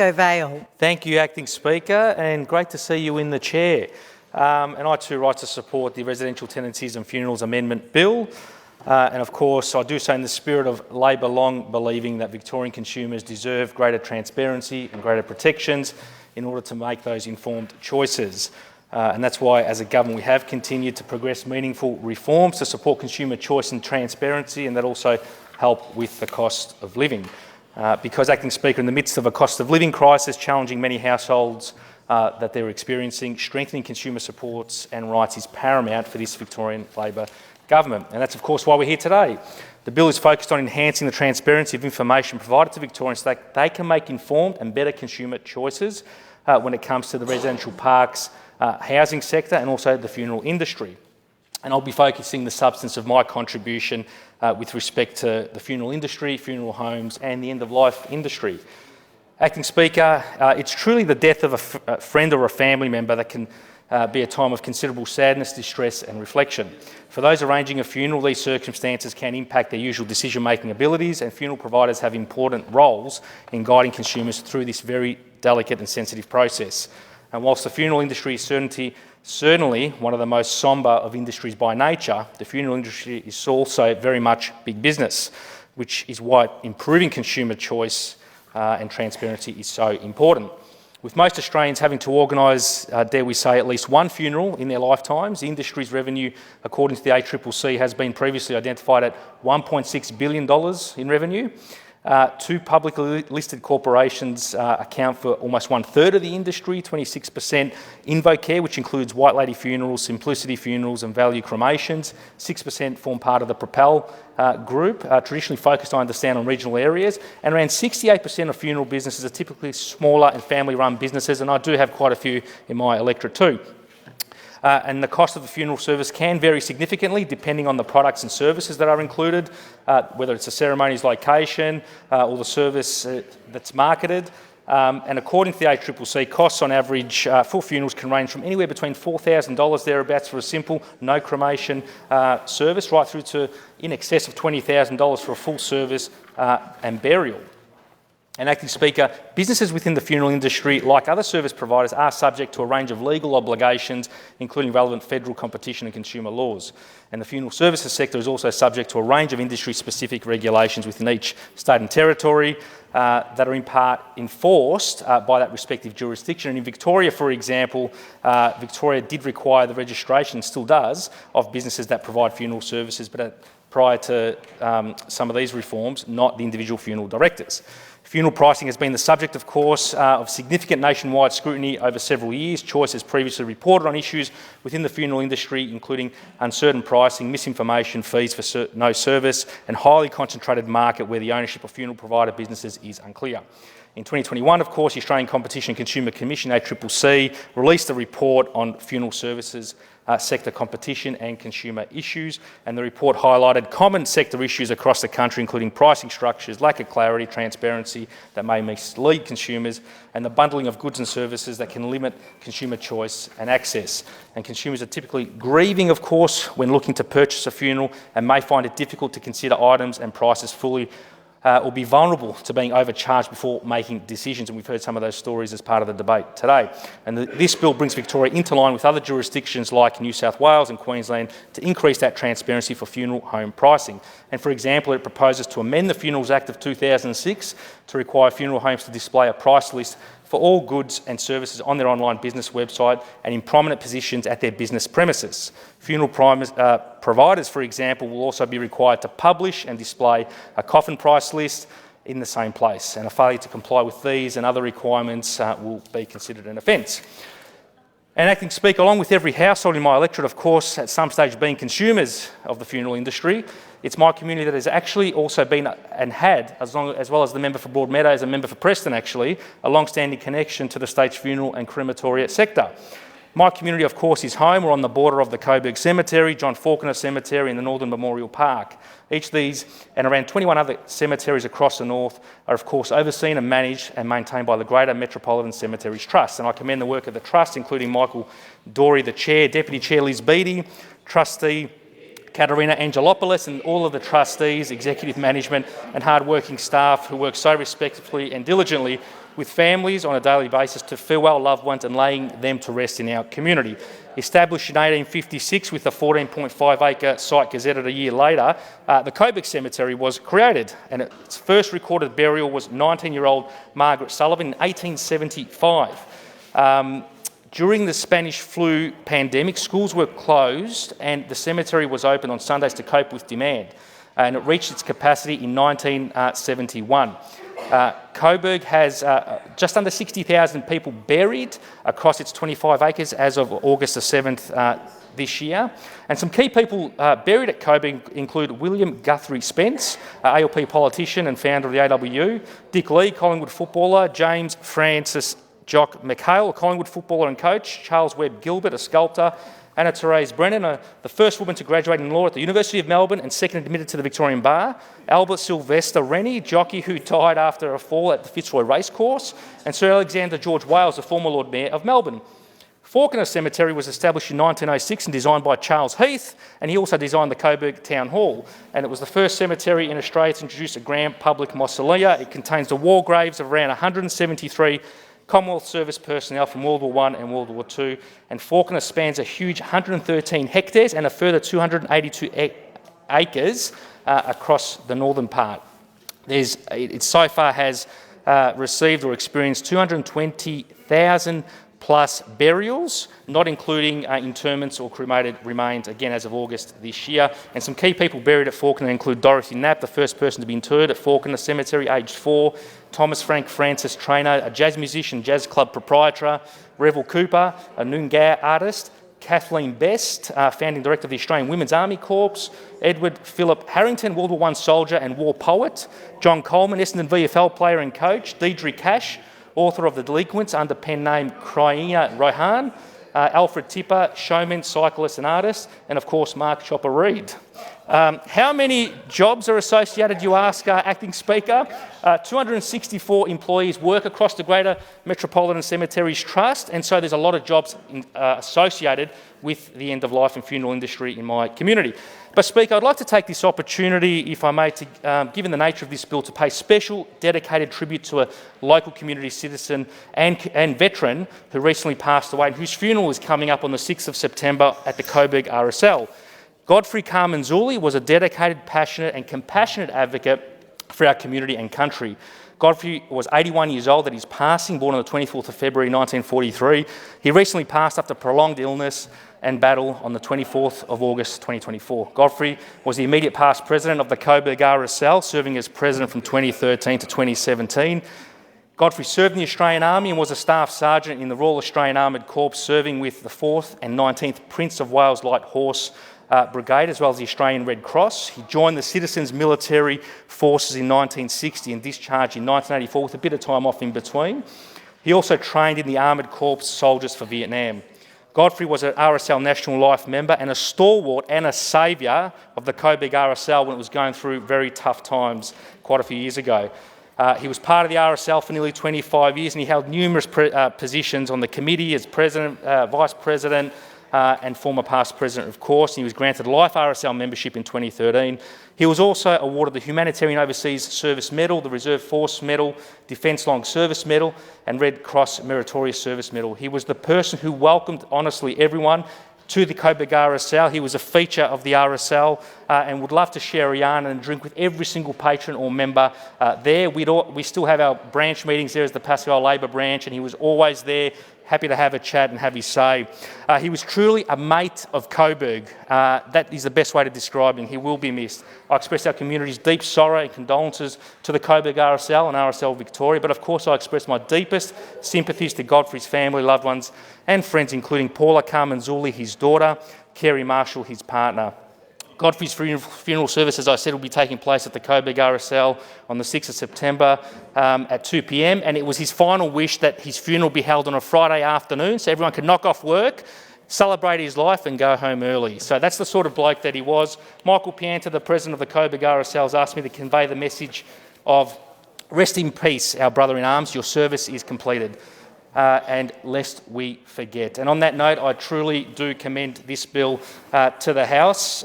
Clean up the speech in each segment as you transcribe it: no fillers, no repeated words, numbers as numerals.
Pascoe Vale. Thank you, Acting Speaker, and great to see you in the chair. And I too rise to support the Residential Tenancies and Funerals Amendment Bill. And of course, I do so in the spirit of Labor long believing that Victorian consumers deserve greater transparency and greater protections in order to make those informed choices. And that's why, as a government, we have continued to progress meaningful reforms to support consumer choice and transparency, and that also help with the cost of living. Because, Acting Speaker, in the midst of a cost of living crisis challenging many households that they're experiencing, strengthening consumer supports and rights is paramount for this Victorian Labor government. And that's, of course, why we're here today. The bill is focused on enhancing the transparency of information provided to Victorians so that they can make informed and better consumer choices when it comes to the residential parks, housing sector and also the funeral industry. And I'll be focusing the substance of my contribution with respect to the funeral industry, funeral homes and the end-of-life industry. Acting Speaker, it's truly the death of a friend or a family member that can be a time of considerable sadness, distress and reflection. For those arranging a funeral, these circumstances can impact their usual decision-making abilities, and funeral providers have important roles in guiding consumers through this very delicate and sensitive process. And whilst the funeral industry is certainly one of the most sombre of industries by nature, the funeral industry is also very much big business, which is why improving consumer choice and transparency is so important. With most Australians having to organise, dare we say, at least one funeral in their lifetimes, the industry's revenue, according to the ACCC, has been previously identified at $1.6 billion in revenue. Two publicly listed corporations account for almost 1/3 of the industry, 26% Invocare, which includes White Lady Funerals, Simplicity Funerals and Value Cremations. 6% form part of the Propel group, traditionally focused, I understand, on regional areas. And around 68% of funeral businesses are typically smaller and family-run businesses, and I do have quite a few in my electorate too. And the cost of the funeral service can vary significantly depending on the products and services that are included, whether it's a ceremony's location or the service that's marketed. And according to the ACCC, costs on average for funerals can range from anywhere between $4,000 thereabouts for a simple no cremation service, right through to in excess of $20,000 for a full service and burial. And Acting Speaker, businesses within the funeral industry, like other service providers, are subject to a range of legal obligations, including relevant federal competition and consumer laws. And the funeral services sector is also subject to a range of industry-specific regulations within each state and territory that are in part enforced by that respective jurisdiction. And in Victoria, for example, Victoria did require the registration, and still does, of businesses that provide funeral services, but prior to some of these reforms, not the individual funeral directors. Funeral pricing has been the subject, of course, of significant nationwide scrutiny over several years. Choice has previously reported on issues within the funeral industry, including uncertain pricing, misinformation, fees for no service, and highly concentrated market where the ownership of funeral provider businesses is unclear. In 2021, of course, the Australian Competition and Consumer Commission, ACCC, released a report on funeral services sector competition and consumer issues, and the report highlighted common sector issues across the country, including pricing structures, lack of clarity, transparency that may mislead consumers, and the bundling of goods and services that can limit consumer choice and access. And consumers are typically grieving, of course, when looking to purchase a funeral, and may find it difficult to consider items and prices fully or be vulnerable to being overcharged before making decisions, and we've heard some of those stories as part of the debate today. And this bill brings Victoria into line with other jurisdictions like New South Wales and Queensland to increase that transparency for funeral home pricing. And for example, it proposes to amend the Funerals Act of 2006 to require funeral homes to display a price list for all goods and services on their online business website and in prominent positions at their business premises. Funeral providers, for example, will also be required to publish and display a coffin price list in the same place, and a failure to comply with these and other requirements will be considered an offence. And Acting Speaker, along with every household in my electorate, of course, at some stage being consumers of the funeral industry, it's my community that has actually also been and had, as well as the member for Broadmeadows and member for Preston actually, a long-standing connection to the state's funeral and crematoria sector. My community, of course, is home. We're on the border of the Coburg Cemetery, John Falconer Cemetery and the Northern Memorial Park. Each of these and around 21 other cemeteries across the north are, of course, overseen and managed and maintained by the Greater Metropolitan Cemeteries Trust. And I commend the work of the Trust, including Michael Dorey, the Chair, Deputy Chair Liz Beattie, Trustee Katerina Angelopoulos and all of the trustees, executive management and hard-working staff who work so respectfully and diligently with families on a daily basis to farewell loved ones and laying them to rest in our community. Established in 1856 with a 14.5-acre site gazetted a year later, the Coburg Cemetery was created, and its first recorded burial was 19-year-old Margaret Sullivan in 1875. During the Spanish flu pandemic, schools were closed and the cemetery was open on Sundays to cope with demand, and it reached its capacity in 1971. Coburg has just under 60,000 people buried across its 25 acres as of August the 7th this year. And some key people buried at Coburg include William Guthrie Spence, ALP politician and founder of the AWU, Dick Lee, Collingwood footballer, James Francis Jock McHale, a Collingwood footballer and coach, Charles Webb Gilbert, a sculptor, Anna Therese Brennan, the first woman to graduate in law at the University of Melbourne and second admitted to the Victorian Bar, Albert Sylvester Rennie, jockey who died after a fall at the Fitzroy Racecourse, and Sir Alexander George Wales, the former Lord Mayor of Melbourne. Fawkner Cemetery was established in 1906 and designed by Charles Heath, and he also designed the Coburg Town Hall. And it was the first cemetery in Australia to introduce a grand public mausoleum. It contains the war graves of around 173 Commonwealth service personnel from World War I and World War II, and Fawkner spans a huge 113 hectares and a further 282 acres across the northern part. It so far has received or experienced 220,000 plus burials, not including interments or cremated remains, again as of August this year. And some key people buried at Fawkner include Dorothy Knapp, the first person to be interred at Fawkner Cemetery, aged 4, Thomas Frank Francis Trainer, a jazz musician, jazz club proprietor, Revel Cooper, a Noongar artist, Kathleen Best, founding director of the Australian Women's Army Corps, Edward Philip Harrington, World War I soldier and war poet, John Coleman, Essendon VFL player and coach, Deidre Cash, author of The Delinquents under pen name Cryena Rohan, Alfred Tipper, showman, cyclist and artist, and of course Mark Chopper Reid. How many jobs are associated, you ask, Acting Speaker? 264 employees work across the Greater Metropolitan Cemeteries Trust, and so there's a lot of jobs associated with the end-of-life and funeral industry in my community. But Speaker, I'd like to take this opportunity, if I may, to, given the nature of this bill, to pay special dedicated tribute to a local community citizen and veteran who recently passed away and whose funeral is coming up on the 6th of September at the Coburg RSL. Godfrey Carmanzuli was a dedicated, passionate and compassionate advocate for our community and country. Godfrey was 81 years old at his passing, born on the 24th of February 1943. He recently passed after prolonged illness and battle on the 24th of August 2024. Godfrey was the immediate past president of the Coburg RSL, serving as president from 2013 to 2017. Godfrey served in the Australian Army and was a staff sergeant in the Royal Australian Armoured Corps, serving with the 4th and 19th Prince of Wales Light Horse Brigade, as well as the Australian Red Cross. He joined the Citizens Military Forces in 1960 and discharged in 1984 with a bit of time off in between. He also trained in the Armoured Corps Soldiers for Vietnam. Godfrey was an RSL National Life member and a stalwart and a saviour of the Coburg RSL when it was going through very tough times quite a few years ago. He was part of the RSL for nearly 25 years and he held numerous positions on the committee as president, vice president, and former past president, of course. He was granted life RSL membership in 2013. He was also awarded the Humanitarian Overseas Service Medal, the Reserve Force Medal, Defence Long Service Medal, and Red Cross Meritorious Service Medal. He was the person who welcomed, honestly, everyone to the Coburg RSL. He was a feature of the RSL and would love to share a yarn and drink with every single patron or member there. We still have our branch meetings there as the Pascoe Vale Labor branch, and he was always there, happy to have a chat and have his say. He was truly a mate of Coburg. That is the best way to describe him. He will be missed. I express our community's deep sorrow and condolences to the Coburg RSL and RSL Victoria, but of course I express my deepest sympathies to Godfrey's family, loved ones and friends, including Paula Carmanzuli, his daughter, Kerry Marshall, his partner. Godfrey's funeral service, as I said, will be taking place at the Coburg RSL on the 6th of September at 2 p.m, and it was his final wish that his funeral be held on a Friday afternoon so everyone could knock off work, celebrate his life and go home early. So that's the sort of bloke that he was. Michael Pianta, the president of the Coburg RSL, has asked me to convey the message of rest in peace, our brother in arms, your service is completed. And lest we forget. And on that note, I truly do commend this bill to the House.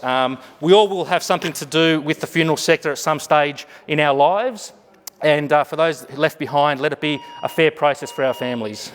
We all will have something to do with the funeral sector at some stage in our lives. And for those left behind, let it be a fair process for our families.